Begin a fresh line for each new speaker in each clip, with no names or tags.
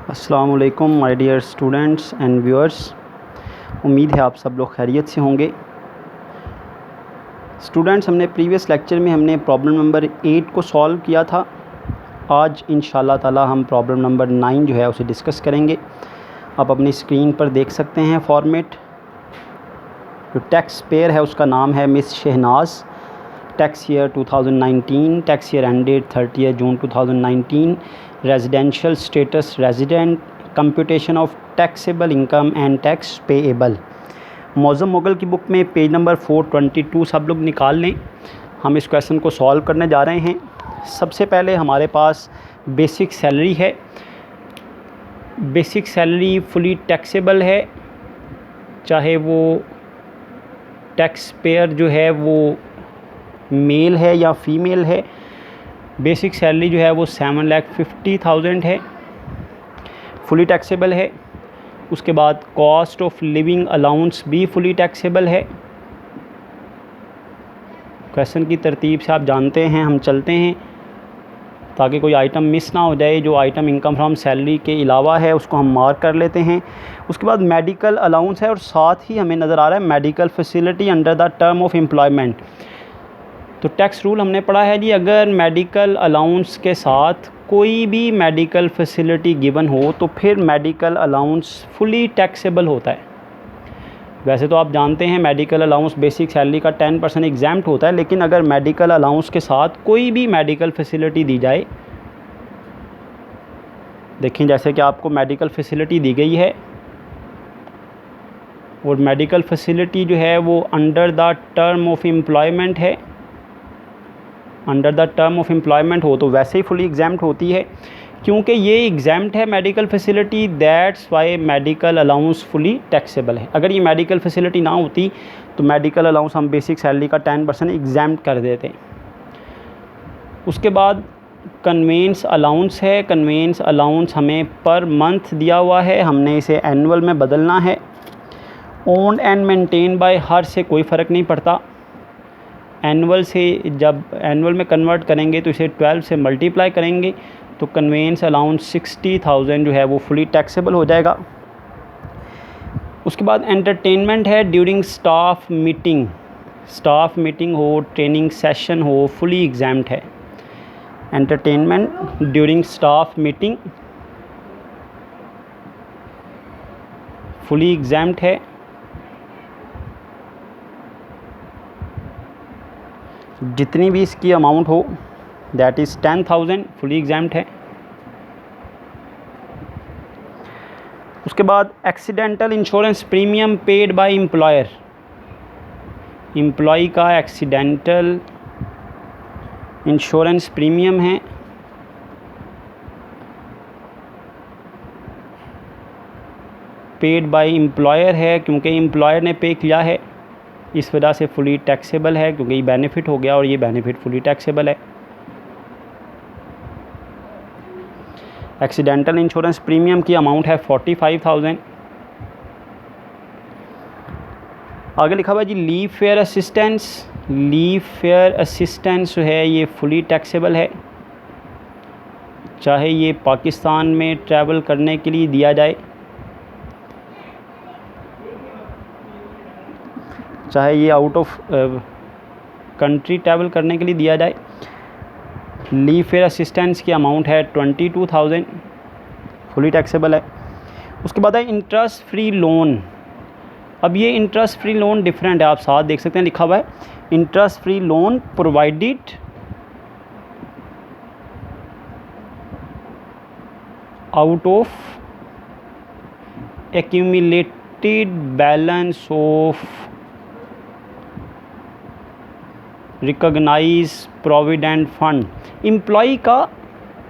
अस्सलाम वालेकुम my dear students and viewers. उम्मीद है आप सब लोग खैरियत से होंगे। स्टूडेंट्स, हमने प्रीवियस लेक्चर में हमने प्रॉब्लम नंबर 8 को सॉल्व किया था। आज इंशाल्लाह ताला हम प्रॉब्लम नंबर 9 जो है उसे डिस्कस करेंगे। आप अपनी स्क्रीन पर देख सकते हैं फॉर्मेट। जो टैक्स पेयर है उसका नाम है miss Shahnaz. Tax year 2019, tax year ended 30 June 2019, residential status resident, computation of taxable income and tax payable. Mauzam Mughal की बुक में पेज नंबर 422 सब लोग निकाल लें। हम इस क्वेश्चन को सॉल्व करने जा रहे हैं। सबसे पहले हमारे पास बेसिक सैलरी है। बेसिक सैलरी फुली टैक्सेबल है, चाहे वो टैक्स पेयर जो है वो मेल है या फीमेल है। बेसिक सैलरी जो है वो 7,50,000 है, फुली टैक्सेबल है। उसके बाद कॉस्ट ऑफ लिविंग अलाउंस भी फुली टैक्सेबल है। क्वेश्चन की तरतीब से आप जानते हैं, हम चलते हैं ताकि कोई आइटम मिस ना हो जाए। जो आइटम इनकम फ्रॉम सैलरी के अलावा है उसको हम मार्क कर लेते हैं। उसके बाद मेडिकल अलाउंस है और साथ ही हमें नज़र आ रहा है medical facility under the term of employment. तो टैक्स रूल हमने पढ़ा है जी, अगर मेडिकल अलाउंस के साथ कोई भी मेडिकल फैसिलिटी गिवन हो तो फिर मेडिकल अलाउंस फुली टैक्सेबल होता है। वैसे तो आप जानते हैं मेडिकल अलाउंस बेसिक सैलरी का 10% एग्जैम्प्ट होता है, लेकिन अगर मेडिकल अलाउंस के साथ कोई भी मेडिकल फैसिलिटी दी जाए, देखें जैसे कि आपको मेडिकल फैसिलिटी दी गई है और मेडिकल फैसिलिटी जो है वो under the term of employment है। Under the term of employment हो तो वैसे ही फुली एग्जैम्प्ट होती है। क्योंकि ये एग्जैम्प्ट है medical facility, that's why medical allowance fully taxable है। अगर ये मेडिकल फैसिलिटी ना होती तो मेडिकल अलाउंस हम बेसिक सैलरी का 10% एग्जैम्प्ट कर देते। उसके बाद कन्वेंस अलाउंस है। कन्वेंस अलाउंस हमें पर मंथ दिया हुआ है, हमने इसे एनुअल में बदलना है। ओन्ड एंड मेंटेन बाय हर से कोई फ़र्क नहीं पड़ता। एनुअल से जब एनुअल में कन्वर्ट करेंगे तो इसे 12 से मल्टीप्लाई करेंगे तो कन्वेंस अलाउंस 60,000 जो है वो फुली टैक्सेबल हो जाएगा। उसके बाद एंटरटेनमेंट है during staff meeting. Staff meeting हो, ट्रेनिंग सेशन हो, फुली एग्जैम्प्ट है। Entertainment during staff meeting fully exempt है। जितनी भी इसकी अमाउंट हो दैट इज़ 10,000 फुली एग्जैम्प्ट है। उसके बाद accidental insurance premium paid by employer. Employee का एक्सीडेंटल इंश्योरेंस प्रीमियम है, पेड बाय एम्प्लॉयर है क्योंकि एम्प्लॉयर ने पे किया है, इस वजह से फुली टैक्सेबल है क्योंकि ये बेनिफिट हो गया और ये बेनिफिट फुली टैक्सेबल है। एक्सीडेंटल इंश्योरेंस प्रीमियम की अमाउंट है 45,000। आगे लिखा हुआ है जी leave fare assistance. Leave fare assistance जो है ये फुली टैक्सेबल है, चाहे ये पाकिस्तान में ट्रैवल करने के लिए दिया जाए, चाहे ये आउट ऑफ कंट्री ट्रैवल करने के लिए दिया जाए। लीव फेयर असिस्टेंस की अमाउंट है 22,000, फुली टैक्सेबल है। उसके बाद है इंटरेस्ट फ्री लोन। अब ये इंटरेस्ट फ्री लोन डिफरेंट है, आप साथ देख सकते हैं लिखा हुआ है interest free loan provided out of accumulated balance of recognise provident fund. Employee का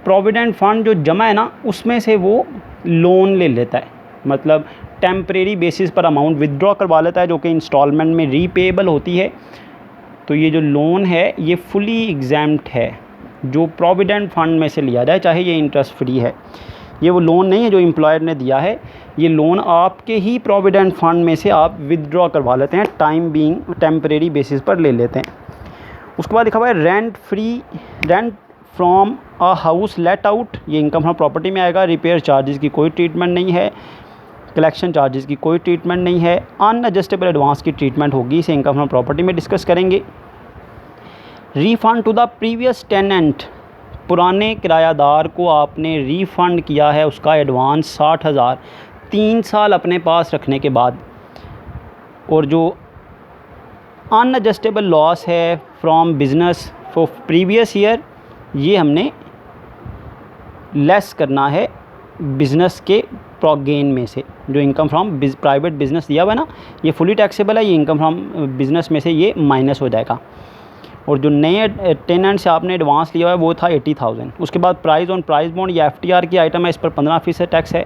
प्रोविडेंट फंड जो जमा है ना उसमें से वो लोन ले लेता है, मतलब टेम्परेरी बेसिस पर अमाउंट विदड्रॉ करवा लेता है जो कि इंस्टॉलमेंट में रीपेएबल होती है। तो ये जो लोन है ये फुली एग्जैम्प्ट है जो प्रोविडेंट फंड में से लिया जाए, चाहे ये इंटरेस्ट फ्री है। ये वो लोन नहीं है जो एम्प्लॉयर ने दिया है, ये लोन आपके ही प्रोविडेंट फंड में से आप विदड्रॉ करवा लेते हैं, टाइम बीइंग टेम्परेरी बेसिस पर ले लेते हैं। उसके बाद लिखा हुआ है rent from a house let out, ये इनकम फ्रॉम प्रॉपर्टी में आएगा। रिपेयर चार्जेस की कोई ट्रीटमेंट नहीं है, कलेक्शन चार्जेस की कोई ट्रीटमेंट नहीं है। अनएडजस्टेबल एडवांस की ट्रीटमेंट होगी, इसे इनकम फ्रॉम प्रॉपर्टी में डिस्कस करेंगे। Refund to the previous tenant, पुराने किरायादार को आपने रीफ़ंड किया है उसका एडवांस 60,000 3 साल अपने पास रखने के बाद। और जो अनएडजस्टेबल लॉस है from business for previous year, ये हमने लेस करना है बिज़नेस के गेन में से। जो इनकम फ्रॉम प्राइवेट बिज़नेस दिया हुआ है ना, ये फुली टैक्सेबल है, ये इनकम फ्रॉम बिज़नेस में से ये माइनस हो जाएगा। और जो नए टेनेंट से आपने एडवांस लिया हुआ है वो था 80,000। उसके बाद प्राइस ऑन प्राइस बॉन्ड, ये FTR की आइटम है, इस पर 15% टैक्स है।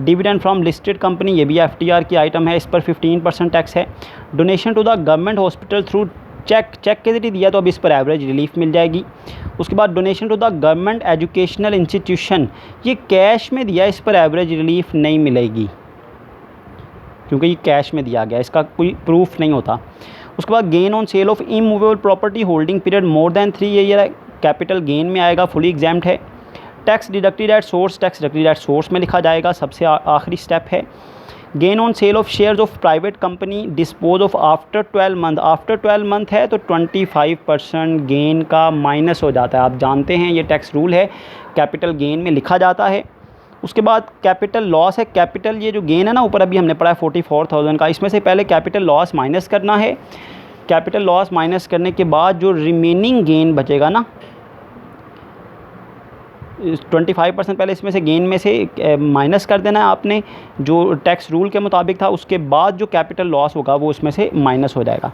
डिविडेंड फ्रॉम लिस्टेड कंपनी, ये भी FTR की आइटम है, इस पर 15% टैक्स है। Donation to the government hospital through cheque के जरिए दिया तो अब इस पर एवरेज रिलीफ मिल जाएगी। उसके बाद donation to the government educational institution, ये कैश में दिया, इस पर एवरेज रिलीफ नहीं मिलेगी क्योंकि ये कैश में दिया गया, इसका कोई प्रूफ नहीं होता। उसके बाद gain on sale of immovable property holding period more than 3 year, capital gain में आएगा, फुली एग्जाम्प्ट है। Tax deducted at source, tax deducted at source में लिखा जाएगा, सबसे आखिरी स्टेप है। Gain on sale of shares of private company dispose of after 12 month, after 12 month है तो 25% गेन का माइनस हो जाता है। आप जानते हैं ये टैक्स रूल है, कैपिटल गेन में लिखा जाता है। उसके बाद कैपिटल लॉस है, कैपिटल ये जो गेन है ना ऊपर अभी हमने पढ़ा है 44,000 का, इसमें से पहले कैपिटल लॉस माइनस करना है। कैपिटल लॉस माइनस करने के बाद जो रिमेनिंग गेन बचेगा ना, 25% पहले इसमें से गेन में से माइनस कर देना है आपने, जो टैक्स रूल के मुताबिक था। उसके बाद जो कैपिटल लॉस होगा वो इसमें से माइनस हो जाएगा।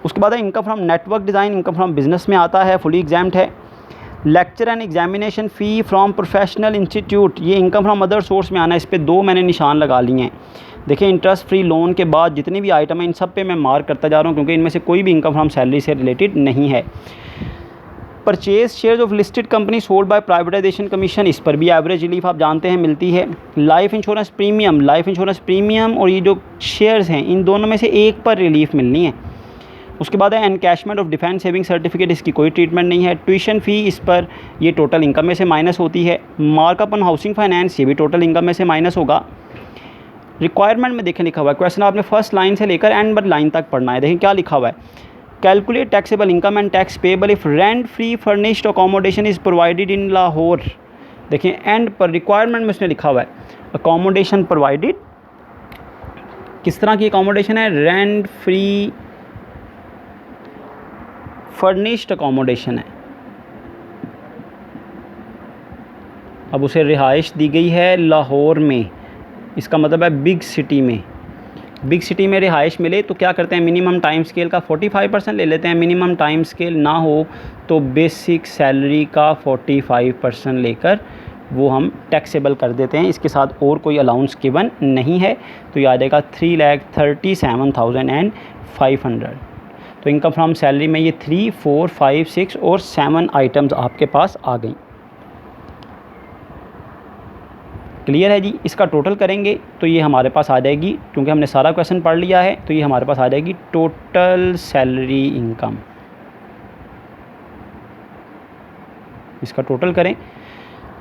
उसके बाद है income from network design, income from business में आता है, फुली एग्जाम्प्ट है। Lecture and examination fee from professional institute, ये इनकम फ्रॉम अदर सोर्स में आना है, इस पर 2 मैंने निशान लगा लिए हैं। देखिए इंटरेस्ट फ्री लोन के बाद जितनी भी आइटम है इन सब पे मैं मार्क करता जा रहा हूँ क्योंकि इनमें से कोई भी इनकम फ्रॉम सैलरी से रिलेटेड नहीं है। Purchase shares of listed company sold by privatisation commission, इस पर भी एवरेज रिलीफ आप जानते हैं मिलती है। लाइफ इंश्योरेंस प्रीमियम और ये जो शेयर्स हैं इन दोनों में से एक पर रिलीफ मिलनी है। उसके बाद है encashment of defence saving certificate, इसकी कोई ट्रीटमेंट नहीं है। ट्यूशन फ़ी, इस पर ये टोटल इनकम में से माइनस होती है। मार्कअप ऑन हाउसिंग फाइनेंस, ये भी टोटल इनकम में से माइनस होगा। रिक्वायरमेंट में देखें लिखा हुआ है, क्वेश्चन आपने फर्स्ट लाइन से लेकर एंड बट लाइन तक पढ़ना है। देखें क्या लिखा हुआ है, calculate taxable income and tax payable if rent free furnished accommodation is provided in Lahore. देखें एंड पर रिक्वायरमेंट में उसने लिखा हुआ है अकोमोडेशन प्रोवाइडेड, किस तरह की अकोमोडेशन है, रेंट फ्री फर्निश्ड अकोमोडेशन है। अब उसे रिहाइश दी गई है लाहौर में, इसका मतलब है बिग सिटी में। बिग सिटी में रिहाइश मिले तो क्या करते हैं, मिनिमम टाइम स्केल का 45% ले लेते हैं। मिनिमम टाइम स्केल ना हो तो बेसिक सैलरी का 45% लेकर वो हम टैक्सेबल कर देते हैं। इसके साथ और कोई अलाउंस गिवन नहीं है, तो ये आ जाएगा 3,37,500। तो इनकम फ्रॉम सैलरी में ये 3, 4, 5, 6 और 7 आइटम्स आपके पास आ गई। क्लियर है जी। इसका टोटल करेंगे तो ये हमारे पास आ जाएगी, क्योंकि हमने सारा क्वेश्चन पढ़ लिया है, तो ये हमारे पास आ जाएगी टोटल सैलरी इनकम। इसका टोटल करें,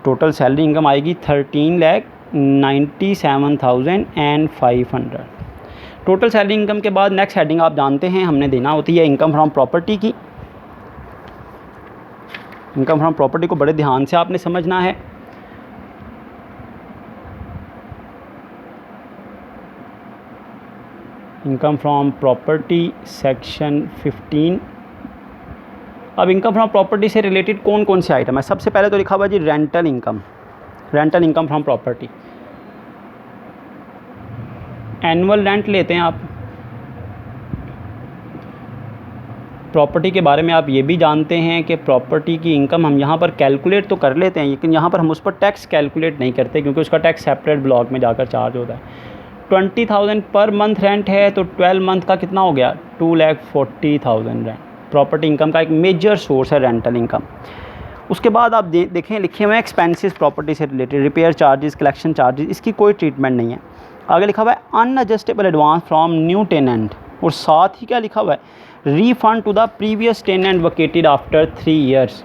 टोटल सैलरी इनकम आएगी 13,97,500। टोटल सैलरी इनकम के बाद नेक्स्ट हेडिंग आप जानते हैं हमने देना होती है इनकम फ्रॉम प्रॉपर्टी की। इनकम फ्रॉम प्रॉपर्टी को बड़े ध्यान से आपने समझना है। Income from property section 15। अब इनकम फ्रॉम प्रॉपर्टी से रिलेटेड कौन कौन से आइटम है, सबसे पहले तो लिखा हुआ है जी rental income, rental income from property. Annual rent लेते हैं आप। प्रॉपर्टी के बारे में आप ये भी जानते हैं कि प्रॉपर्टी की इनकम हम यहाँ पर कैलकुलेट तो कर लेते हैं, लेकिन यहाँ पर हम उस पर टैक्स कैलकुलेट नहीं करते क्योंकि उसका टैक्स सेपरेट ब्लॉक में जाकर चार्ज होता है। 20,000 पर मंथ रेंट है तो 12 मंथ का कितना हो गया, 2,40,000 रेंट। प्रॉपर्टी इनकम का एक मेजर सोर्स है रेंटल इनकम। उसके बाद आप देखें लिखे हुए हैं एक्सपेंसेस प्रॉपर्टी से related, repair charges, collection charges, इसकी कोई ट्रीटमेंट नहीं है। आगे लिखा हुआ है unadjustable advance from new tenant, और साथ ही क्या लिखा हुआ है, refund to the previous tenant vacated after 3 years.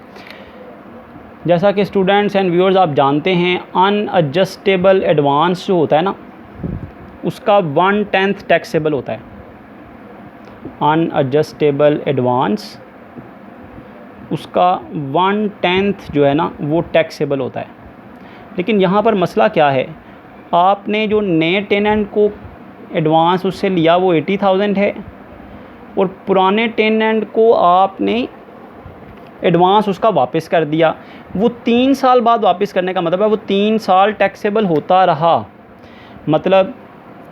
जैसा कि स्टूडेंट्स एंड व्यूअर्स आप जानते हैं, अनएडजस्टेबल एडवांस जो होता है ना, उसका 1/10 टैक्सेबल होता है। अनएडजस्टेबल एडवांस उसका 1/10 जो है ना वो टैक्सेबल होता है। लेकिन यहाँ पर मसला क्या है, आपने जो नए टेनेंट को एडवांस उससे लिया वो 80,000 है, और पुराने टेनेंट को आपने एडवांस उसका वापस कर दिया। वो 3 साल बाद वापस करने का मतलब है वो 3 साल टैक्सेबल होता रहा। मतलब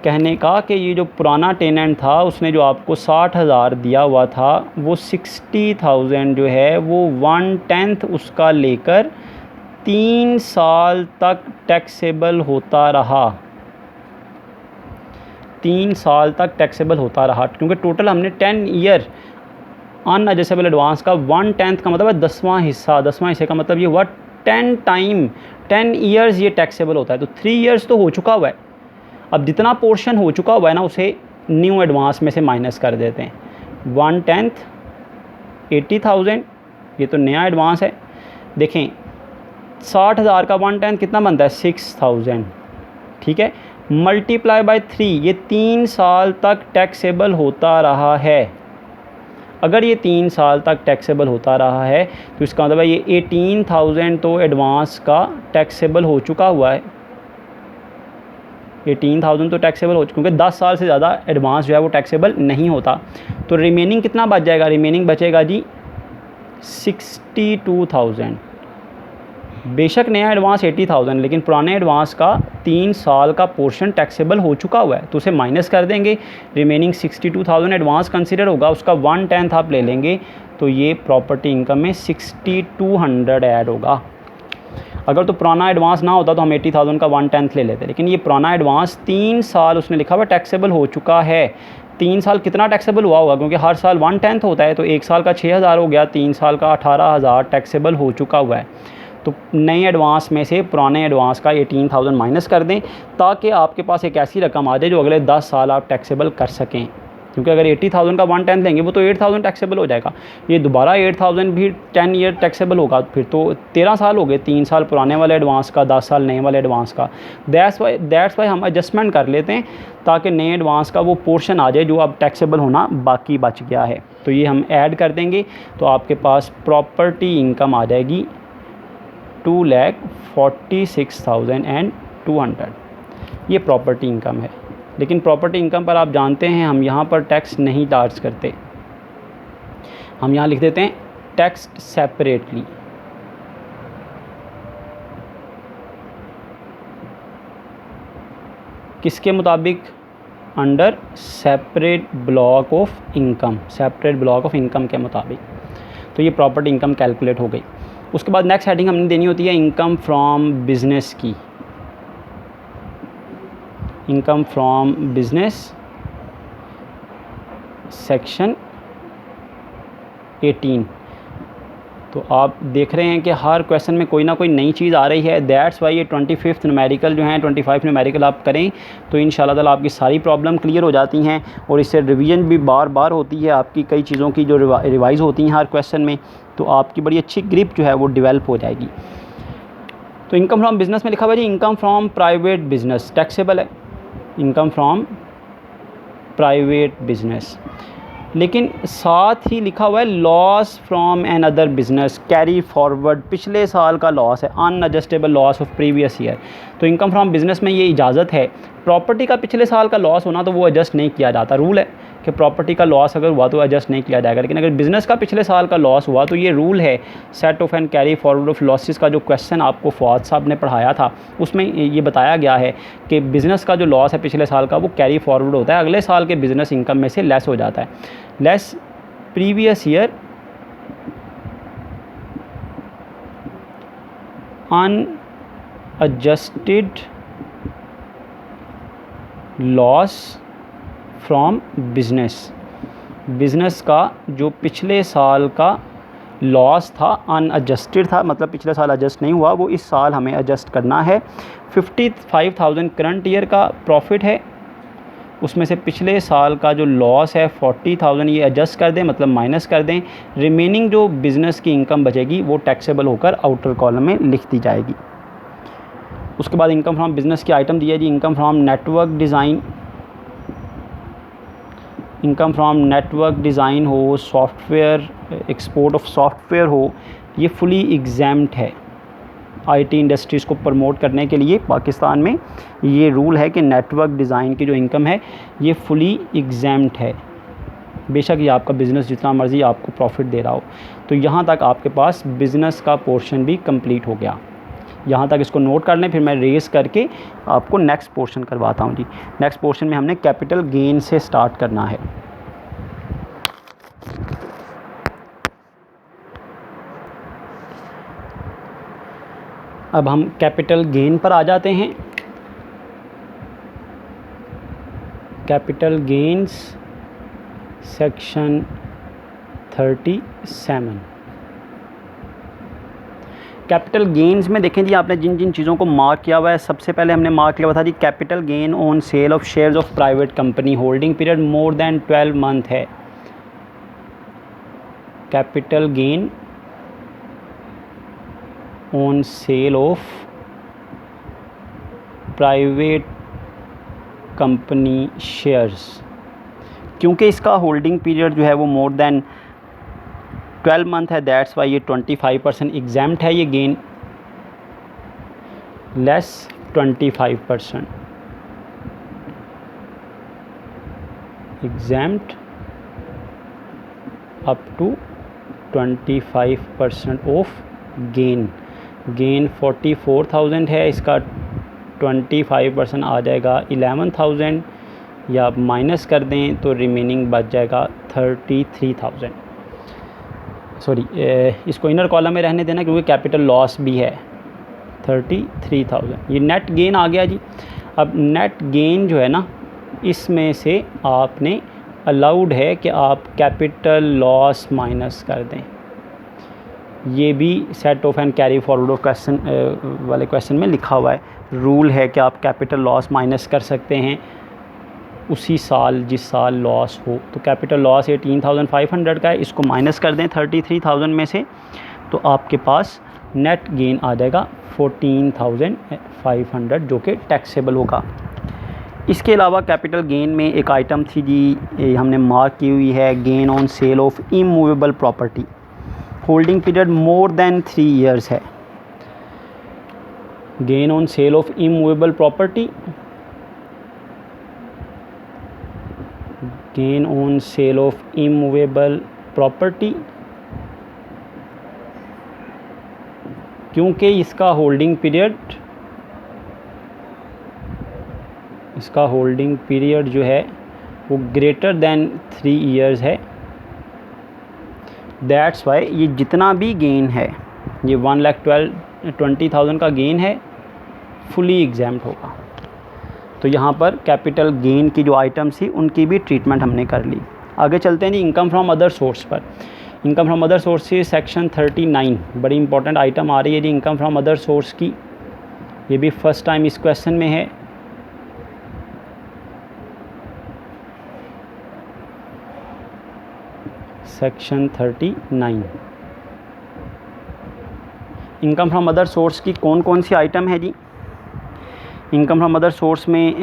कहने का कि ये जो पुराना टेनेंट था उसने जो आपको 60,000 दिया हुआ था, वो 60,000 जो है वो 1/10 उसका लेकर 3 साल तक टैक्सेबल होता रहा। 3 साल तक टैक्सेबल होता रहा, क्योंकि टोटल हमने 10 ईयर अनएडजस्टेबल एडवांस का 1/10 का मतलब है 10वां हिस्सा। 10वां हिस्से का मतलब ये हुआ 10 ईयर्स ये टैक्सेबल होता है। तो 3 ईयर्स तो हो चुका हुआ है, अब जितना पोर्शन हो चुका हुआ है ना उसे न्यू एडवांस में से माइनस कर देते हैं। 1/10 80,000 ये तो नया एडवांस है। देखें 60,000 का 1/10 कितना बनता है 6,000, ठीक है, मल्टीप्लाई बाय 3, ये 3 साल तक टैक्सेबल होता रहा है। अगर ये 3 साल तक टैक्सेबल होता रहा है तो इसका मतलब है ये 18,000 तो एडवांस का टैक्सेबल हो चुका हुआ है। 18,000 तो टैक्सेबल हो चुका, क्योंकि 10 साल से ज़्यादा एडवांस जो है वो टैक्सेबल नहीं होता। तो रिमेनिंग कितना बच जाएगा, रिमेनिंग बचेगा जी 62,000। बेशक नया एडवांस 80,000, लेकिन पुराने एडवांस का 3 साल का पोर्शन टैक्सेबल हो चुका हुआ है, तो उसे माइनस कर देंगे। रिमेनिंग 62,000 एडवांस कंसिडर होगा, उसका 1/10 आप ले लेंगे, तो ये प्रॉपर्टी इनकम में 6200 ऐड होगा। अगर तो पुराना एडवांस ना होता तो हम 80,000 का 1/10 ले लेते, लेकिन ये पुराना एडवांस 3 साल उसने लिखा हुआ टैक्सेबल हो चुका है। 3 साल कितना टैक्सेबल हुआ होगा, क्योंकि हर साल 1/10 होता है, तो 1 साल का 6,000 हो गया, 3 साल का 18,000 टैक्सेबल हो चुका हुआ है। तो नए एडवांस में से पुराने एडवांस का 18,000 माइनस कर दें, ताकि आपके पास एक ऐसी रकम आ जाए जो अगले 10 साल आप टैक्सेबल कर सकें। क्योंकि अगर 80,000 का 1/10 लेंगे वो तो 8,000 टैक्सेबल हो जाएगा, ये दोबारा 8,000 भी 10 ईयर टैक्सेबल होगा, फिर तो 13 साल हो गए, 3 साल पुराने वाले एडवांस का, 10 साल नए वाले एडवांस का। दैट्स वाई हम एडजस्टमेंट कर लेते हैं, ताकि नए एडवांस का वो पोर्शन आ जाए जो अब टैक्सेबल होना बाकी बच गया है। तो ये हम ऐड कर देंगे, तो आपके पास प्रॉपर्टी इनकम आ जाएगी 2,46,200। ये प्रॉपर्टी इनकम है। लेकिन प्रॉपर्टी इनकम पर आप जानते हैं हम यहाँ पर टैक्स नहीं चार्ज करते, हम यहाँ लिख देते हैं टैक्स सेपरेटली। किसके मुताबिक, under separate block of income, separate block of income के मुताबिक। तो ये प्रॉपर्टी इनकम कैलकुलेट हो गई। उसके बाद नेक्स्ट हेडिंग हमने देनी होती है इनकम फ्रॉम बिजनेस की। Income from business section 18। तो आप देख रहे हैं कि हर क्वेश्चन में कोई ना कोई नई चीज़ आ रही है। दैट्स वाई ये 25 न्यूमेरिकल जो हैं, 25 न्यूमेरिकल आप करें तो इंशाल्लाह ताला आपकी सारी प्रॉब्लम क्लियर हो जाती हैं, और इससे रिवीजन भी बार बार होती है आपकी, कई चीज़ों की जो रिवाइज़ होती हैं हर क्वेश्चन में, तो आपकी बड़ी अच्छी ग्रिप जो है वो डेवलप हो जाएगी। तो इनकम फ्रॉम बिज़नेस में लिखा हुआ है जी income from private business taxable है, इनकम फ्रॉम प्राइवेट बिज़नेस। लेकिन साथ ही लिखा हुआ है loss from an other business carry forward, पिछले साल का लॉस है, unadjustable loss of previous year. तो इनकम फ्रॉम बिजनेस में ये इजाज़त है, प्रॉपर्टी का पिछले साल का लॉस होना तो वो एडजस्ट नहीं किया जाता, रूल है कि प्रॉपर्टी का लॉस अगर हुआ तो एडजस्ट नहीं किया जाएगा। लेकिन अगर बिज़नेस का पिछले साल का लॉस हुआ तो ये रूल है, set of and carry forward of losses का जो क्वेश्चन आपको फवाद साहब ने पढ़ाया था उसमें ये बताया गया है कि बिज़नेस का जो लॉस है पिछले साल का वो कैरी फॉरवर्ड होता है, अगले साल के बिज़नेस इनकम में से लेस हो जाता है, less previous year unadjusted loss from business. Business का जो पिछले साल का लॉस था अनएडजस्टेड था, मतलब पिछले साल एडजस्ट नहीं हुआ, वो इस साल हमें एडजस्ट करना है। 55,000 करंट ईयर का प्रॉफिट है, उसमें से पिछले साल का जो लॉस है 40,000 ये एडजस्ट कर दें, मतलब माइनस कर दें। रिमेनिंग जो बिज़नेस की इनकम बचेगी वो टैक्सेबल होकर आउटर कॉलम में लिख दी जाएगी। उसके बाद इनकम फ्रॉम बिज़नेस की आइटम दी है जी, income from network design, income from network design हो, सॉफ्टवेयर एक्सपोर्ट ऑफ सॉफ्टवेयर हो, ये फुली एग्जैम्प्ट है। आईटी इंडस्ट्रीज़ को प्रमोट करने के लिए पाकिस्तान में ये रूल है कि नेटवर्क डिज़ाइन की जो इनकम है ये फुली एग्जैम्प्ट है, बेशक ये आपका बिज़नेस जितना मर्ज़ी आपको प्रॉफिट दे रहा हो। तो यहाँ तक आपके पास बिज़नेस का पोर्शन भी कंप्लीट हो गया। यहाँ तक इसको नोट कर लें, फिर मैं रेस करके आपको नेक्स्ट पोर्शन करवाता हूँ जी। नेक्स्ट पोर्शन में हमने कैपिटल गेन से स्टार्ट करना है। अब हम कैपिटल गेन पर आ जाते हैं। Capital gains section 37। Capital gains में देखें जी, आपने जिन जिन चीज़ों को मार्क किया हुआ है, सबसे पहले हमने मार्क किया हुआ था जी capital gain on sale of shares of private company, holding period more than 12 month है। Capital gain on sale of private company shares, क्योंकि इसका होल्डिंग पीरियड जो है वो मोर देन 12 मंथ है, दैट्स वाई ये 25% एग्जैम्प्ट है ये gain, less 25% exempt up to 25% of gain. Gain 44,000 है, इसका 25% आ जाएगा 11,000, या माइनस कर दें तो रिमेनिंग बच जाएगा 33,000। सॉरी, इसको इनर कॉलम में रहने देना क्योंकि कैपिटल लॉस भी है। 33,000 ये नेट गेन आ गया जी। अब नेट गेन जो है ना, इसमें से आपने अलाउड है कि आप कैपिटल लॉस माइनस कर दें। ये भी set of and carry forward of question वाले क्वेश्चन में लिखा हुआ है, रूल है कि आप कैपिटल लॉस माइनस कर सकते हैं उसी साल जिस साल लॉस हो। तो कैपिटल लॉस 18,500 का है, इसको माइनस कर दें 33,000 में से, तो आपके पास नेट गेन आ जाएगा 14,500 जो कि टैक्सेबल होगा। इसके अलावा कैपिटल गेन में एक आइटम थी जी, हमने मार्क की हुई है, gain on sale of immovable property, holding period more than 3 years है। Gain on sale of immovable property, gain on sale of immovable property, क्योंकि इसका होल्डिंग पीरियड जो है वो ग्रेटर देन 3 ईयर्स है, दैट्स वाई ये जितना भी गेन है, ये 1,20,000 का गेन है, फुली एग्जैम्प्ट होगा। तो यहाँ पर कैपिटल गेन की जो आइटम्स थी उनकी भी ट्रीटमेंट हमने कर ली। आगे चलते हैं जी इनकम फ्रॉम अदर सोर्स पर। इनकम फ्रॉम अदर सोर्स से सेक्शन 39 बड़ी इंपॉर्टेंट आइटम आ रही है जी, इनकम फ्रॉम अदर सोर्स की। ये भी फर्स्ट टाइम इस क्वेश्चन में है। Section 39 income from other source की कौन कौन सी आइटम है जी। इनकम फ्रॉम अदर सोर्स में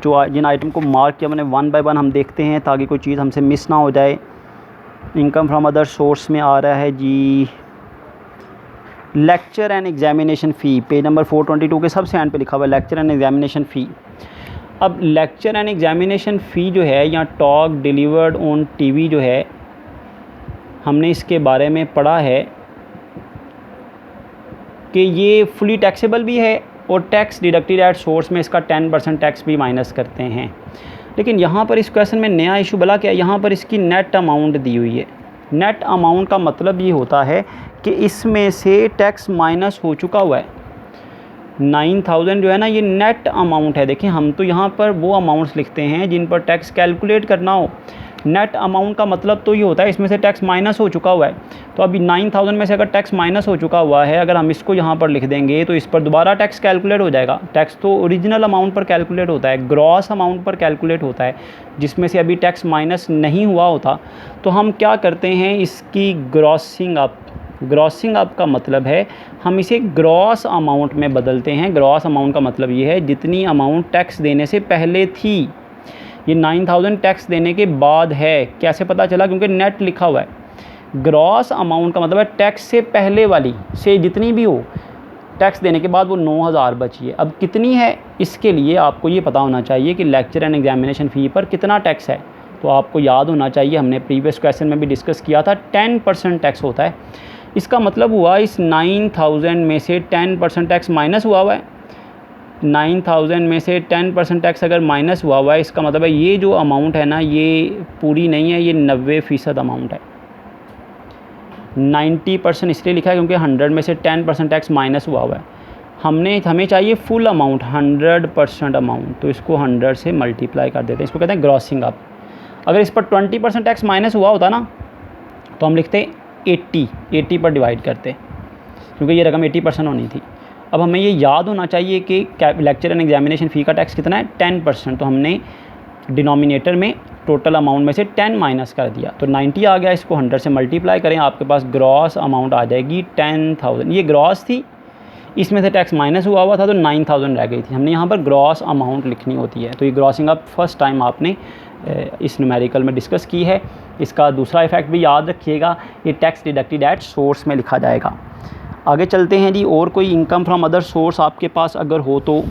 जो जिन आइटम को मार्क किया मैंने, 1 बाय 1 हम देखते हैं ताकि कोई चीज़ हमसे मिस ना हो जाए। इनकम फ्रॉम अदर सोर्स में आ रहा है जी lecture and examination fee, page number 422 के सबसे एंड पे लिखा हुआ है लेक्चर एंड एग्जामिनेशन फ़ी। अब लेक्चर एंड एग्जामिनेशन फ़ी जो है या टॉक डिलीवर्ड ऑन टीवी जो है, हमने इसके बारे में पढ़ा है कि ये फुली टैक्सेबल भी है और टैक्स डिडक्टेड एट सोर्स में इसका 10% टैक्स भी माइनस करते हैं। लेकिन यहाँ पर इस क्वेश्चन में नया इशू भला क्या है, यहाँ पर इसकी नेट अमाउंट दी हुई है। नेट अमाउंट का मतलब ये होता है कि इसमें से टैक्स माइनस हो चुका हुआ है। 9,000 जो है ना, ये नेट अमाउंट है। देखिए हम तो यहाँ पर वो अमाउंट्स लिखते हैं जिन पर टैक्स कैलकुलेट करना हो, नेट अमाउंट का मतलब तो ये होता है इसमें से टैक्स माइनस हो चुका हुआ है। तो अभी 9000 में से अगर टैक्स माइनस हो चुका हुआ है, अगर हम इसको यहाँ पर लिख देंगे तो इस पर दोबारा टैक्स कैलकुलेट हो जाएगा। टैक्स तो ओरिजिनल अमाउंट पर कैलकुलेट होता है, ग्रॉस अमाउंट पर कैलकुलेट होता है, जिसमें से अभी टैक्स माइनस नहीं हुआ होता। तो हम क्या करते हैं, इसकी ग्रॉसिंग अप। ग्रॉसिंग अप का मतलब है हम इसे ग्रॉस अमाउंट में बदलते हैं। ग्रॉस अमाउंट का मतलब ये है जितनी अमाउंट टैक्स देने से पहले थी। ये 9000 टैक्स देने के बाद है। कैसे पता चला? क्योंकि नेट लिखा हुआ है। ग्रॉस अमाउंट का मतलब है टैक्स से पहले वाली से जितनी भी हो, टैक्स देने के बाद वो 9000 बची है। अब कितनी है, इसके लिए आपको ये पता होना चाहिए कि लेक्चर एंड एग्जामिनेशन फ़ी पर कितना टैक्स है। तो आपको याद होना चाहिए, हमने प्रीवियस क्वेश्चन में भी डिस्कस किया था, 10% टैक्स होता है। इसका मतलब हुआ इस 9000 में से 10% टैक्स माइनस हुआ है। 9000 में से 10% टैक्स अगर माइनस हुआ है, इसका मतलब है ये जो अमाउंट है ना, ये पूरी नहीं है, ये 90% अमाउंट है। 90% इसलिए लिखा है क्योंकि 100 में से 10% टैक्स माइनस हुआ है। हमें चाहिए फुल अमाउंट, 100% अमाउंट, तो इसको 100 से मल्टीप्लाई कर देते हैं। इसको कहते हैं ग्रॉसिंग अप। अगर इस पर 20% टैक्स माइनस हुआ होता ना, तो हम लिखते 80 पर डिवाइड करते, क्योंकि ये रकम 80% होनी थी। अब हमें ये याद होना चाहिए कि लेक्चर एंड एग्जामिनेशन फ़ी का टैक्स कितना है, 10%। तो हमने डिनोमिनेटर में टोटल अमाउंट में से 10 माइनस कर दिया, तो 90 आ गया। इसको 100 से मल्टीप्लाई करें, आपके पास ग्रॉस अमाउंट आ जाएगी 10000। ये ग्रॉस थी, इसमें से टैक्स माइनस हुआ था तो 9000 रह गई थी। हमने यहाँ पर ग्रॉस अमाउंट लिखनी होती है। तो ये ग्रॉसिंग अप फर्स्ट टाइम आपने इस न्यूमेरिकल में डिस्कस की है। इसका दूसरा इफेक्ट भी याद रखिएगा, ये टैक्स डिडक्टेड एट सोर्स में लिखा जाएगा। आगे चलते हैं जी। और कोई इनकम फ्रॉम अदर सोर्स आपके पास अगर हो तो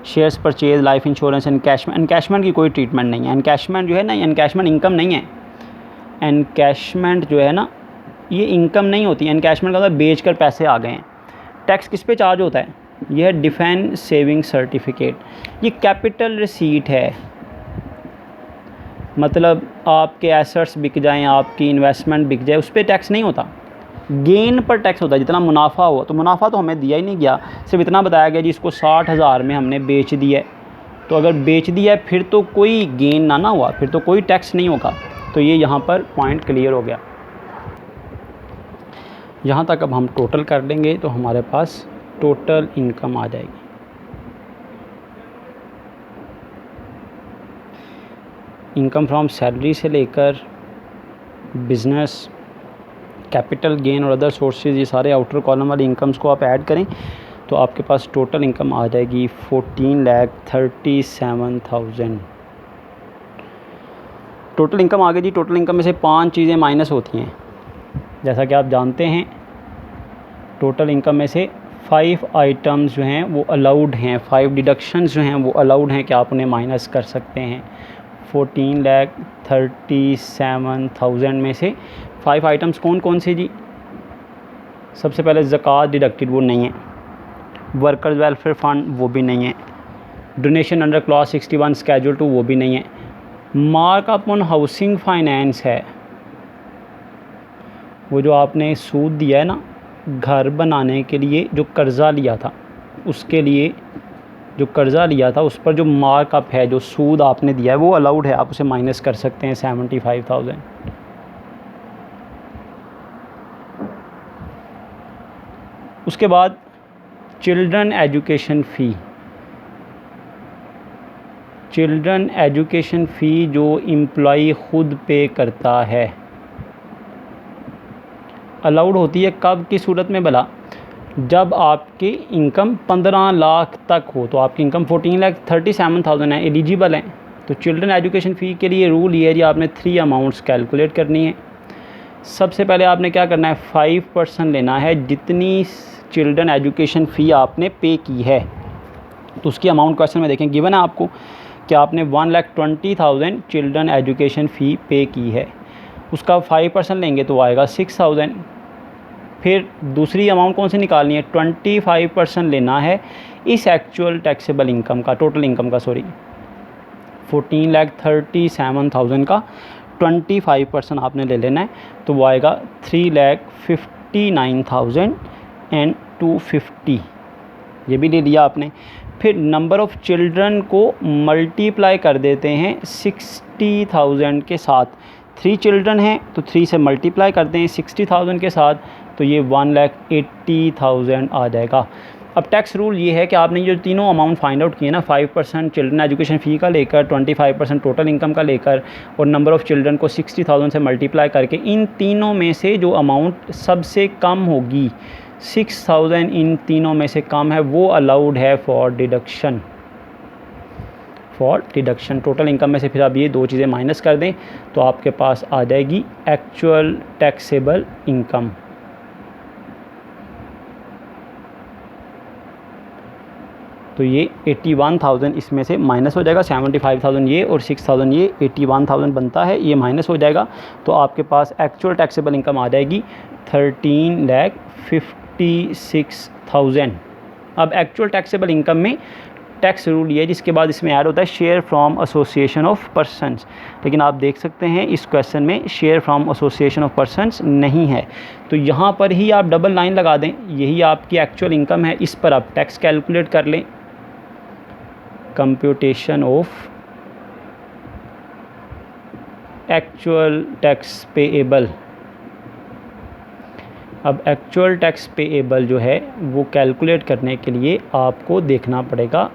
shares purchase, life insurance, encashment. Encashment की कोई ट्रीटमेंट नहीं है। एनकैशमेंट जो है ना, एनकैशमेंट इनकम नहीं है। एनकैशमेंट जो है ना, ये इनकम नहीं होती। एनकैशमेंट का मतलब बेच कर पैसे आ गए हैं। टैक्स किस पे चार्ज होता है? यह है डिफेंस सेविंग सर्टिफिकेट। ये कैपिटल रिसीट है, मतलब आपके एसेट्स बिक जाएं, आपकी इन्वेस्टमेंट बिक जाए, उस पर टैक्स नहीं होता। गेन पर टैक्स होता है, जितना मुनाफा हुआ। तो मुनाफा तो हमें दिया ही नहीं गया, सिर्फ इतना बताया गया जी इसको 60,000 में हमने बेच दिया है। तो अगर बेच दिया है फिर तो कोई गेन ना हुआ, फिर तो कोई टैक्स नहीं होगा। तो ये यहाँ पर पॉइंट क्लियर हो गया। यहाँ तक अब हम टोटल कर लेंगे तो हमारे पास टोटल इनकम आ जाएगी। इनकम फ्रॉम सैलरी से लेकर बिज़नेस, कैपिटल गेन और अदर सोर्सेज, ये सारे आउटर कॉलम वाली इनकम्स को आप ऐड करें तो आपके पास टोटल इनकम आ जाएगी 14,37,000। टोटल इनकम आ गई जी। टोटल इनकम में से 5 चीज़ें माइनस होती हैं, जैसा कि आप जानते हैं। टोटल इनकम में से 5 आइटम्स जो हैं वो अलाउड हैं, 5 डिडक्शंस जो हैं वो अलाउड हैं कि आप उन्हें माइनस कर सकते हैं। 14,37,000 में से 5 आइटम्स कौन कौन से जी? सबसे पहले ज़कात डिडक्टेड, वो नहीं है। वर्कर्स वेलफेयर फ़ंड, वो भी नहीं है। डोनेशन अंडर क्लॉज 61 स्केड्यूल 2, वो भी नहीं है। मार्क अपॉन हाउसिंग फाइनेंस है, वो जो आपने सूद दिया है ना घर बनाने के लिए, जो कर्ज़ा लिया था, उसके लिए जो कर्ज़ा लिया था उस पर जो मार्कअप है, जो सूद आपने दिया है, वो अलाउड है, आप उसे माइनस कर सकते हैं 75,000। उसके बाद चिल्ड्रन एजुकेशन फ़ी। चिल्ड्रन एजुकेशन फ़ी जो एम्प्लॉई ख़ुद पे करता है, अलाउड होती है कब की सूरत में भला? जब आपकी इनकम 15 लाख तक हो। तो आपकी इनकम 14,37,000 है, एलिजिबल है। तो चिल्ड्रन एजुकेशन फ़ी के लिए रूल ये है जी, आपने 3 अमाउंट्स कैलकुलेट करनी है। सबसे पहले आपने क्या करना है, 5% लेना है जितनी चिल्ड्रन एजुकेशन फ़ी आपने पे की है। तो उसकी अमाउंट क्वेश्चन में देखें, गिवन है आपको कि आपने 1,20,000 चिल्ड्रन एजुकेशन फ़ी पे की है। उसका 5% लेंगे तो आएगा 6,000। फिर दूसरी अमाउंट कौन सी निकालनी है, 25% लेना है इस एक्चुअल टैक्सेबल इनकम का, टोटल इनकम का, सॉरी 14,37,000 का 25% आपने ले लेना है। तो वो आएगा 3,59,250। ये भी ले लिया आपने। फिर नंबर ऑफ़ चिल्ड्रन को मल्टीप्लाई कर देते हैं 60,000 के साथ। 3 चिल्ड्रन हैं तो 3 से मल्टीप्लाई करते हैं 60,000 के साथ, तो ये 1,80,000 आ जाएगा। अब टैक्स रूल ये है कि आपने जो तीनों अमाउंट फाइंड आउट किए ना, 5% चिल्ड्रन एजुकेशन फ़ी का लेकर, 25% टोटल इनकम का लेकर और नंबर ऑफ़ चिल्ड्रन को 60,000 से मल्टीप्लाई करके, इन तीनों में से जो अमाउंट सबसे कम होगी, 6,000 इन तीनों में से कम है, वो अलाउड है फॉर डिडक्शन। टोटल इनकम में से फिर आप ये 2 चीज़ें माइनस कर दें तो आपके पास आ जाएगी एक्चुअल टैक्सेबल इनकम। तो ये 81,000 इसमें से माइनस हो जाएगा, 75,000 ये और 6,000 ये, 81,000 बनता है, ये माइनस हो जाएगा। तो आपके पास एक्चुअल टैक्सेबल इनकम आ जाएगी 13,56,000। अब एक्चुअल टैक्सेबल इनकम में टैक्स रूल ये है, जिसके बाद इसमें ऐड होता है share from association of persons. लेकिन आप देख सकते हैं इस क्वेश्चन में share from association of persons नहीं है, तो यहाँ पर ही आप डबल लाइन लगा दें, यही आपकी एक्चुअल इनकम है, इस पर आप टैक्स कैलकुलेट कर लें। Computation of actual tax payable. अब एक्चुअल टैक्स पेएबल जो है वो कैलकुलेट करने के लिए आपको देखना पड़ेगा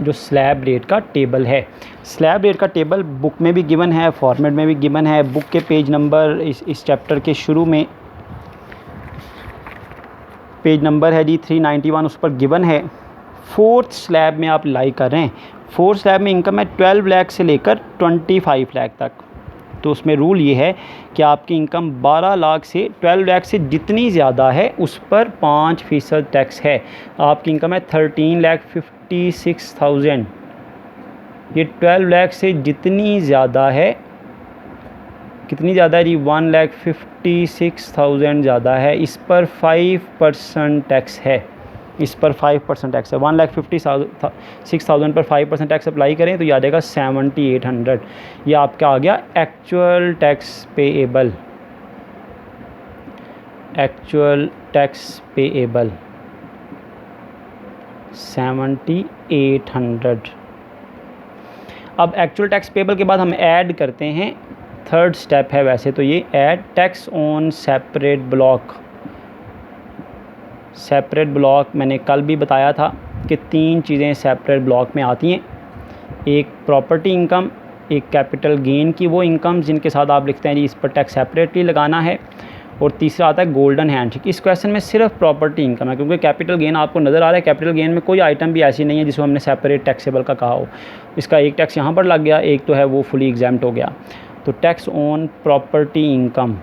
जो स्लैब रेट का टेबल है। स्लैब रेट का टेबल बुक में भी गिवन है, फॉर्मेट में भी गिवन है। बुक के पेज नंबर इस चैप्टर के शुरू में पेज नंबर है जी 391, उस पर गिवन है। 4th स्लैब में आप लाई कर रहे हैं। 4th स्लैब में इनकम है 12 लाख से लेकर 25 लाख तक। तो उसमें रूल ये है कि आपकी इनकम 12 लाख से 12 लाख से जितनी ज़्यादा है उस पर 5% टैक्स है। आपकी इनकम है 13,56,000। ये 12 लाख से जितनी ज़्यादा है, कितनी ज़्यादा है जी, 1,56,000 ज़्यादा है, इस पर 5% टैक्स है। इस पर 5% टैक्स है। 1,56,000 पर 5% टैक्स अप्लाई करें तो ये आ जाएगा 7,800। ये आपका आ गया actual tax payable. Actual tax payable 7,800। अब एक्चुअल टैक्स पेएबल के बाद हम ऐड करते हैं, 3rd स्टेप है वैसे तो ये, add tax on separate block. Separate block मैंने कल भी बताया था कि 3 चीज़ें सेपरेट ब्लॉक में आती हैं। एक प्रॉपर्टी इनकम, एक कैपिटल गेन की वो इनकम जिनके साथ आप लिखते हैं जी इस पर टैक्स सेपरेटली लगाना है, और तीसरा आता है गोल्डन हैंडशेक। इस क्वेश्चन में सिर्फ प्रॉपर्टी इनकम है, क्योंकि कैपिटल गेन आपको नज़र आ रहा है, कैपिटल गेन में कोई आइटम भी ऐसी नहीं है जिसको हमने सेपरेट टैक्सेबल का कहा हो। इसका एक टैक्स यहाँ पर लग गया, एक तो है वो फुली एग्जाम्प्ट हो गया। तो टैक्स ऑन प्रॉपर्टी इनकम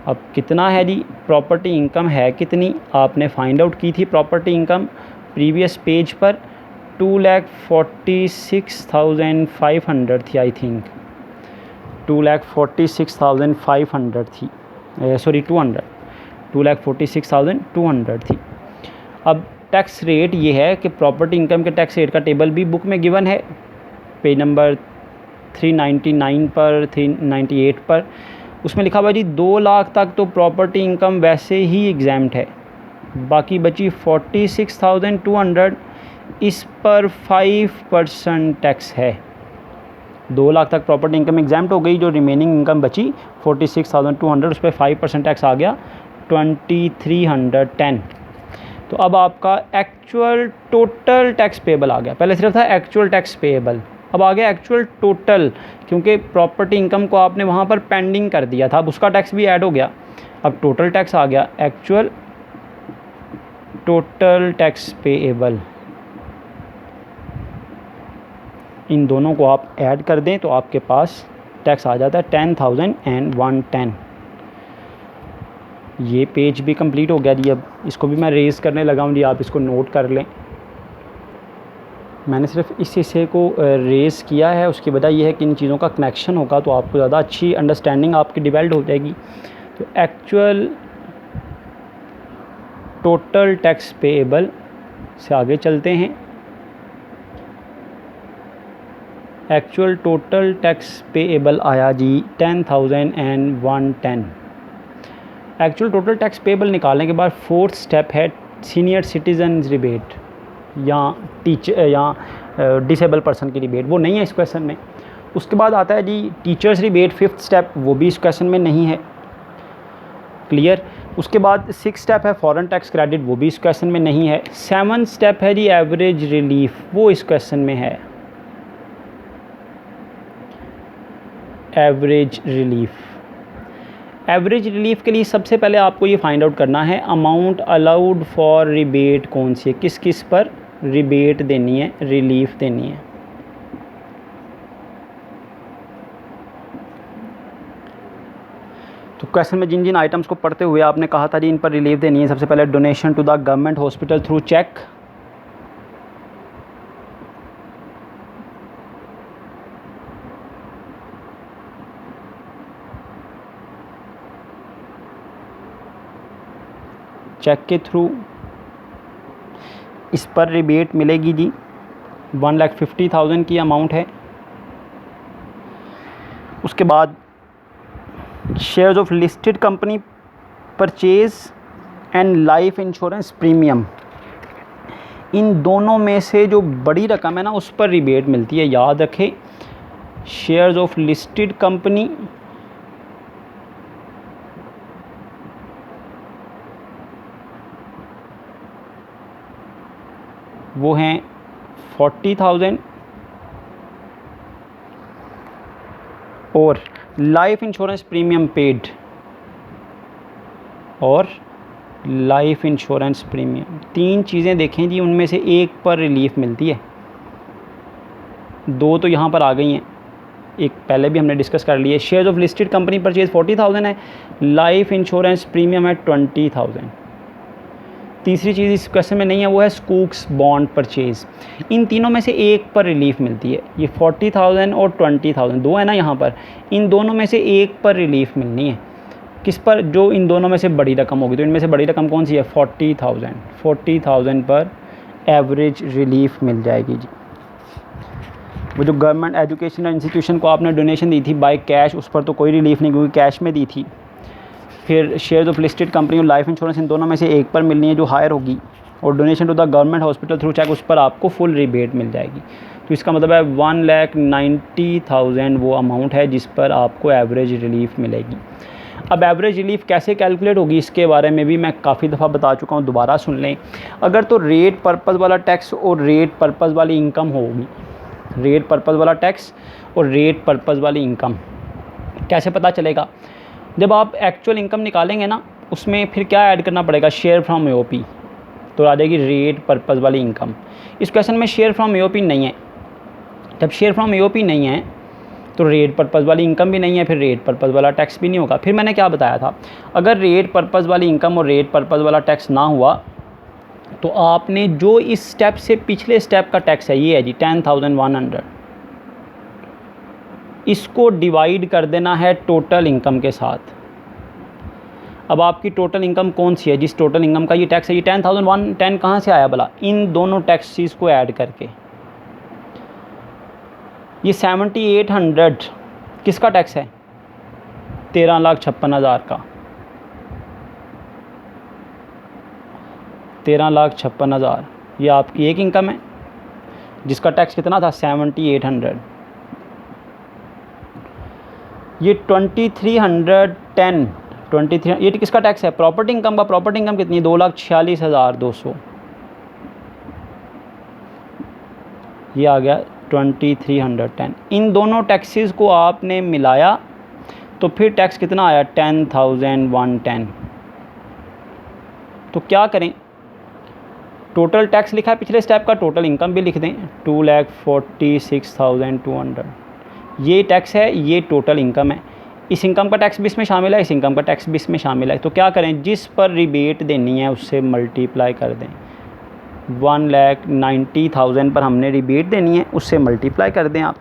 अब कितना है जी, प्रॉपर्टी इनकम है कितनी, आपने फाइंड आउट की थी प्रॉपर्टी इनकम प्रीवियस पेज पर, 2,46,500 थी आई थिंक, 2,46,500 थी, सॉरी 2,46,200 थी। अब टैक्स रेट ये है कि प्रॉपर्टी इनकम के टैक्स रेट का टेबल भी बुक में गिवन है, पेज नंबर 399 पर, 398 पर। उसमें लिखा हुआ जी 2 लाख तक तो प्रॉपर्टी इनकम वैसे ही एग्जाम्प्ट है, बाकी बची 46,200, इस पर 5% टैक्स है। 2 लाख तक प्रॉपर्टी इनकम एग्जाम्प्ट हो गई, जो रिमेनिंग इनकम बची 46,200, उस पर 5% टैक्स आ गया 2,310। तो अब आपका एक्चुअल टोटल टैक्स पेएबल आ गया। पहले सिर्फ था एक्चुअल टैक्स पेएबल, अब आ गया एक्चुअल टोटल, क्योंकि प्रॉपर्टी इनकम को आपने वहाँ पर पेंडिंग कर दिया था, अब उसका टैक्स भी ऐड हो गया। अब टोटल टैक्स आ गया, एक्चुअल टोटल टैक्स पेएबल। इन दोनों को आप ऐड कर दें तो आपके पास टैक्स आ जाता है 10,110। ये पेज भी कंप्लीट हो गया जी। अब इसको भी मैं रेज़ करने लगा हूँ जी, आप इसको नोट कर लें। मैंने सिर्फ इस हिस्से को रेज़ किया है, उसकी वजह यह है कि इन चीज़ों का कनेक्शन होगा तो आपको ज़्यादा अच्छी अंडरस्टैंडिंग आपकी डेवलप हो जाएगी। तो एक्चुअल टोटल टैक्स पेएबल से आगे चलते हैं। एक्चुअल टोटल टैक्स पेएबल आया जी 10,110। एक्चुअल टोटल टैक्स पेबल निकालने के बाद फोर्थ स्टेप है सीनियर सिटीजन रिबेट या टीचर या डिसेबल पर्सन की रिबेट, वो नहीं है इस क्वेश्चन में। उसके बाद आता है जी टीचर्स रिबेट, फिफ्थ स्टेप, वो भी इस क्वेश्चन में नहीं है। क्लियर। उसके बाद सिक्स स्टेप है फॉरेन टैक्स क्रेडिट, वो भी इस क्वेश्चन में नहीं है। सेवन स्टेप है जी एवरेज रिलीफ, वो इस क्वेश्चन में है। एवरेज रिलीफ, एवरेज रिलीफ के लिए सबसे पहले आपको ये फाइंड आउट करना है अमाउंट अलाउड फॉर रिबेट कौन सी है, किस किस पर रिबेट देनी है, रिलीफ देनी है। तो क्वेश्चन में जिन जिन आइटम्स को पढ़ते हुए आपने कहा था जी इन पर रिलीफ देनी है, सबसे पहले donation to the government hospital through cheque, cheque के थ्रू इस पर रिबेट मिलेगी जी, 1,50,000 की अमाउंट है। उसके बाद shares of listed company purchase and life insurance premium, इन दोनों में से जो बड़ी रकम है ना उस पर रिबेट मिलती है। याद रखें, शेयर्स ऑफ लिस्टेड कंपनी वो हैं 40,000 और लाइफ इंश्योरेंस प्रीमियम पेड और लाइफ इंश्योरेंस प्रीमियम, तीन चीज़ें देखें जी, उनमें से एक पर रिलीफ मिलती है। दो तो यहाँ पर आ गई हैं, एक पहले भी हमने डिस्कस कर ली है। Shares of listed company purchase 40,000 है, लाइफ इंश्योरेंस प्रीमियम है 20,000। तीसरी चीज़ इस क्वेश्चन में नहीं है, वो है स्कूक्स बॉन्ड परचेज। इन तीनों में से एक पर रिलीफ मिलती है। ये 40,000 और 20,000 दो है ना यहाँ पर, इन दोनों में से एक पर रिलीफ मिलनी है। किस पर? जो इन दोनों में से बड़ी रकम होगी। तो इनमें से बड़ी रकम कौन सी है? 40,000। 40,000 पर एवरेज रिलीफ मिल जाएगी जी। वो जो गवर्नमेंट एजुकेशनल इंस्टीट्यूशन को आपने डोनेशन दी थी बाय कैश, उस पर तो कोई रिलीफ नहीं क्योंकि कैश में दी थी। फिर शेयर्स ऑफ लिस्टेड कंपनी और लाइफ इंश्योरेंस, इन दोनों में से एक पर मिलनी है जो हायर होगी। और donation to the government hospital through cheque, उस पर आपको फुल रिबेट मिल जाएगी। तो इसका मतलब है 1,90,000 वो अमाउंट है जिस पर आपको एवरेज रिलीफ मिलेगी। अब एवरेज रिलीफ कैसे कैलकुलेट होगी इसके बारे में भी मैं काफ़ी दफ़ा बता चुका हूँ, दोबारा सुन लें। अगर तो रेट पर्पज़ वाला टैक्स और रेट पर्पज़ वाली इनकम होगी, रेट पर्पज़ वाला टैक्स और रेट पर्पज़ वाली इनकम कैसे पता चलेगा? जब आप एक्चुअल इनकम निकालेंगे ना, उसमें फिर क्या ऐड करना पड़ेगा? शेयर फ्रॉम एओपी, तो आ जाएगी रेट पर्पज़ वाली इनकम। इस क्वेश्चन में शेयर फ्रॉम एओपी नहीं है। जब शेयर फ्रॉम एओपी नहीं है तो रेट पर्पज़ वाली इनकम भी नहीं है, फिर रेट पर्पज़ वाला टैक्स भी नहीं होगा। फिर मैंने क्या बताया था, अगर रेट पर्पज़ वाली इनकम और रेट पर्पज़ वाला टैक्स ना हुआ तो आपने जो इस स्टेप से पिछले स्टेप का टैक्स है, ये है जी 10,100, इसको डिवाइड कर देना है टोटल इनकम के साथ। अब आपकी टोटल इनकम कौन सी है जिस टोटल इनकम का ये टैक्स है? ये 10,110 कहाँ से आया भला? इन दोनों टैक्सेस को ऐड करके। ये 7,800 किसका टैक्स है? 13,56,000 का। 13,56,000 ये आपकी एक इनकम है जिसका टैक्स कितना था? 7,800। ये 2,310 23 ये किसका टैक्स है? प्रॉपर्टी इनकम का। प्रॉपर्टी इनकम कितनी है? 2,46,200। ये आ गया 2,310। इन दोनों टैक्सेस को आपने मिलाया तो फिर टैक्स कितना आया? 10,110। तो क्या करें, टोटल टैक्स लिखा है पिछले स्टेप का, टोटल इनकम भी लिख दें 2,46,200। ये टैक्स है, ये टोटल इनकम है। इस इनकम का टैक्स भी इसमें शामिल है, इस इनकम का टैक्स भी इसमें शामिल है। तो क्या करें, जिस पर रिबेट देनी है उससे मल्टीप्लाई कर दें। 1,90,000 पर हमने रिबेट देनी है, उससे मल्टीप्लाई कर दें आप।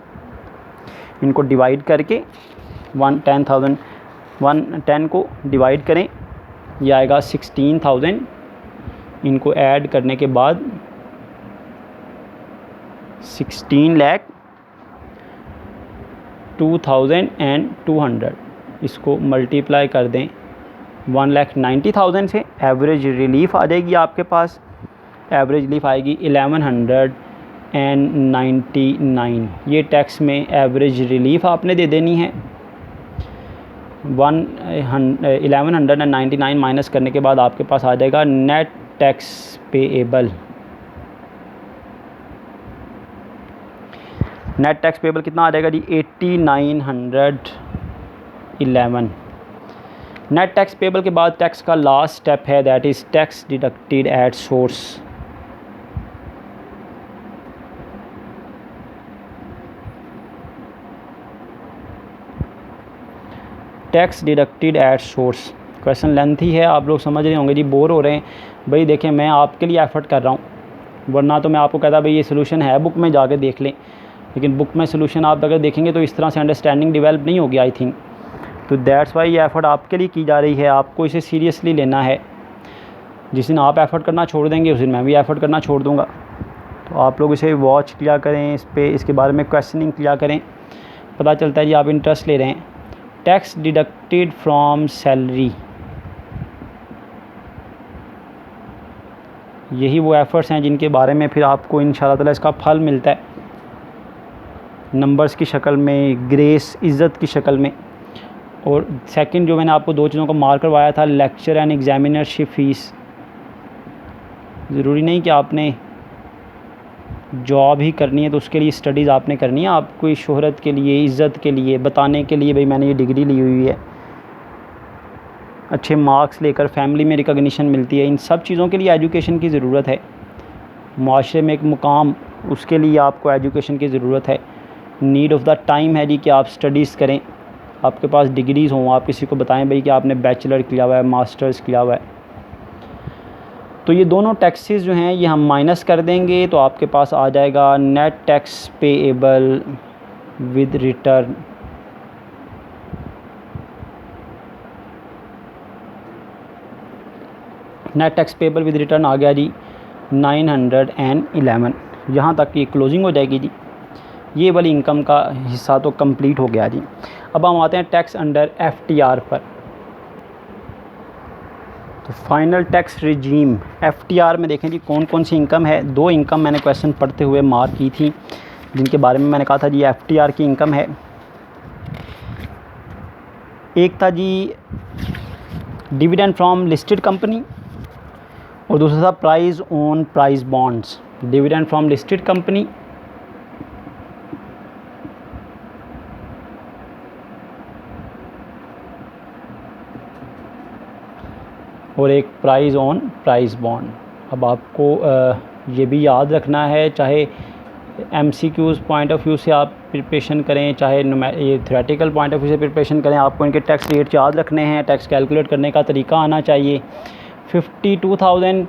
इनको डिवाइड करके 110 को डिवाइड करें, यह आएगा 16,000। इनको ऐड करने के बाद 16,02,200, इसको मल्टीप्लाई कर दें 1,90,000 से एवरेज रिलीफ आ जाएगी आपके पास, एवरेज रिलीफ आएगी 1199। ये टैक्स में एवरेज रिलीफ आपने दे देनी है। 1199 माइनस करने के बाद आपके पास आ जाएगा net tax payable. Net tax payable कितना आ जाएगा जी? 8911। नेट टैक्स पेएबल के बाद टैक्स का लास्ट स्टेप है, that is tax deducted at source. Tax deducted at source. Question lengthy है, आप लोग समझ रहे होंगे जी, बोर हो रहे हैं भाई। देखें मैं आपके लिए एफ़र्ट कर रहा हूँ, वरना तो मैं आपको कहता भाई ये सोल्यूशन है, बुक में जाके देख लें। लेकिन बुक में सोल्यूशन आप अगर देखेंगे तो इस तरह से अंडरस्टैंडिंग डेवलप नहीं होगी आई थिंक। तो दैट्स वाई ये एफ़र्ट आपके लिए की जा रही है, आपको इसे सीरियसली लेना है। जिस दिन आप एफ़र्ट करना छोड़ देंगे उस दिन मैं भी एफ़र्ट करना छोड़ दूँगा। तो आप लोग इसे वॉच किया करें, इसके बारे में क्वेश्चनिंग किया करें, पता चलता है जी आप इंटरेस्ट ले रहे हैं। टैक्स डिडक्टेड फ्रॉम सैलरी, यही वो एफ़र्ट्स हैं जिनके बारे में फिर आपको इंशाअल्लाह ताला इसका फल मिलता है, नंबर्स की शक्ल में, ग्रेस, इज़्ज़त की शक्ल में। और सेकंड जो मैंने आपको दो चीज़ों को मार्क करवाया था, लेक्चर एंड एग्जामिनरशिप फ़ीस। ज़रूरी नहीं कि आपने जॉब ही करनी है तो उसके लिए स्टडीज़ आपने करनी है, आपको इस शोहरत के लिए, इज़्ज़त के लिए, बताने के लिए भाई मैंने ये डिग्री ली हुई है, अच्छे मार्क्स लेकर फैमिली में रिकॉग्निशन मिलती है, इन सब चीज़ों के लिए एजुकेशन की ज़रूरत है। माशरे में एक मुकाम, उसके लिए आपको एजुकेशन की ज़रूरत है। नीड ऑफ़ द टाइम है जी कि आप स्टडीज़ करें, आपके पास डिग्रीज़ हों, आप किसी को बताएं भाई कि आपने बैचलर किया हुआ है, मास्टर्स किया हुआ है। तो ये दोनों टैक्सेस जो हैं ये हम माइनस कर देंगे, तो आपके पास आ जाएगा net tax payable with return. Net tax payable with return आ गया जी 911। यहाँ तक ये क्लोजिंग हो जाएगी जी। ये वाली इनकम का हिस्सा तो कंप्लीट हो गया जी। अब हम आते हैं टैक्स अंडर एफटीआर पर। तो फाइनल टैक्स रिजीम एफटीआर में देखें जी कौन कौन सी इनकम है। दो इनकम मैंने क्वेश्चन पढ़ते हुए मार्क की थी, जिनके बारे में मैंने कहा था जी एफटीआर की इनकम है। एक था जी डिविडेंड फ्रॉम लिस्टेड कंपनी, और दूसरा था prize on prize bonds. Dividend from listed company और एक प्राइज़ ऑन प्राइज़ बॉन्ड। अब आपको ये भी याद रखना है, चाहे एमसीक्यूज़ पॉइंट ऑफ व्यू से आप प्रिपरेशन करें, चाहे ये थ्योरेटिकल पॉइंट ऑफ व्यू से प्रिपरेशन करें, आपको इनके टैक्स रेट याद रखने हैं, टैक्स कैलकुलेट करने का तरीका आना चाहिए। 52,000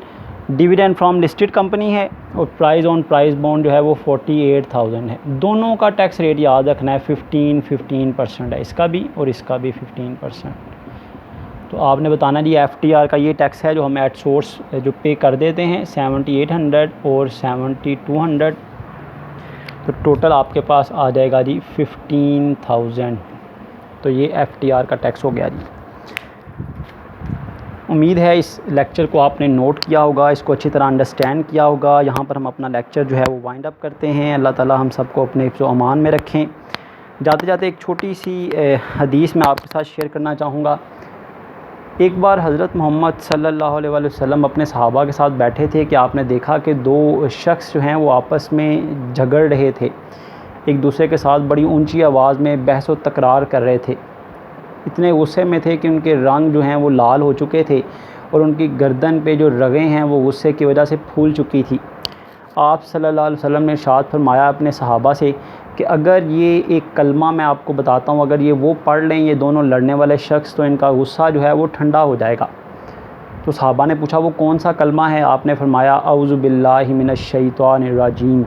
डिविडेंड फ्रॉम लिस्टेड कंपनी है और प्राइज़ ऑन प्राइज़ बॉन्ड जो है वो 48,000 है। दोनों का टैक्स रेट याद रखना है, 15% है, इसका भी और इसका भी 15%। तो आपने बताना जी एफटीआर का ये टैक्स है जो हम एट सोर्स जो पे कर देते हैं 7800 और 7200। तो टोटल आपके पास आ जाएगा जी 15,000। तो ये एफटीआर का टैक्स हो गया जी। उम्मीद है इस लेक्चर को आपने नोट किया होगा, इसको अच्छी तरह अंडरस्टैंड किया होगा। यहाँ पर हम अपना लेक्चर जो है वो वाइंड अप करते हैं। अल्लाह ताला हम सबको अपने हिफ्ज़ व अमान में रखें। जाते जाते एक छोटी सी हदीस मैं आपके साथ शेयर करना चाहूँगा। एक बार हज़रत मोहम्मद सल्लल्लाहु अलैहि वसल्लम अपने सहाबा के साथ बैठे थे कि आपने देखा कि दो शख्स जो हैं वो आपस में झगड़ रहे थे, एक दूसरे के साथ बड़ी ऊंची आवाज़ में बहस व तकरार कर रहे थे। इतने गुस्से में थे कि उनके रंग जो हैं वो लाल हो चुके थे और उनकी गर्दन पे जो रगें हैं वो गुस्से की वजह से फूल चुकी थी। आप सल्लल्लाहु अलैहि वसल्लम ने इरशाद फरमाया अपने सहाबा से कि अगर ये एक कलमा मैं आपको बताता हूँ, अगर ये वो पढ़ लें ये दोनों लड़ने वाले शख्स, तो इनका गुस्सा जो है वो ठंडा हो जाएगा। तो सहाबा ने पूछा वो कौन सा कलमा है? आपने फरमाया औज़ु बिल्लाहि मिनश शैतानिर रजीम।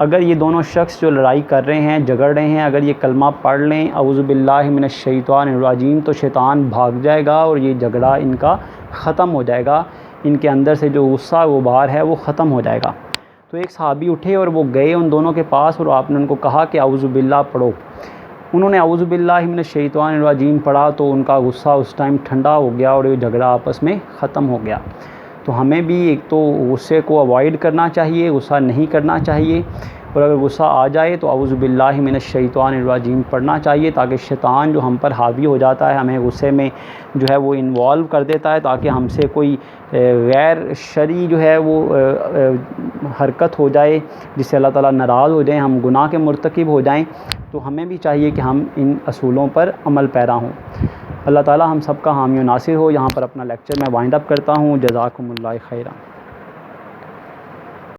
अगर ये दोनों शख्स जो लड़ाई कर रहे हैं, झगड़ रहे हैं, अगर ये कलमा पढ़ लें औज़ु बिल्लाहि मिनश शैतानिर रजीम, तो शैतान भाग जाएगा और ये झगड़ा इनका ख़त्म हो जाएगा, इनके अंदर से जो गुस्सा गुबार है वो ख़त्म हो जाएगा। तो एक सहाबी उठे और वो गए उन दोनों के पास और आपने उनको कहा कि औज़ु बिल्लाह पढ़ो। उन्होंने औज़ु बिल्लाहि मिनश शैतानिर रजीम पढ़ा तो उनका गुस्सा उस टाइम ठंडा हो गया और ये झगड़ा आपस में ख़त्म हो गया। तो हमें भी एक तो गुस्से को अवॉइड करना चाहिए, गुस्सा नहीं करना चाहिए, और अगर गुस्सा आ जाए तो औज़ु बिल्लाहि मिनश शैतानिर रजीम पढ़ना चाहिए, ताकि शैतान जो हम पर हावी हो जाता है, हमें गुस्से में जो है वो इन्वॉल्व कर देता है, ताकि हमसे कोई गैर शरई जो है वो हरकत हो जाए जिससे अल्लाह ताला नाराज़ हो जाए, हम गुनाह के मुर्तकिब हो जाएं। तो हमें भी चाहिए कि हम इन असूलों पर अमल पैरा हों। अल्लाह ताला हम सब का हामी व नासिर हो। यहाँ पर अपना लेक्चर मैं वाइंड अप करता हूँ। जज़ाकुमुल्लाह खैरा।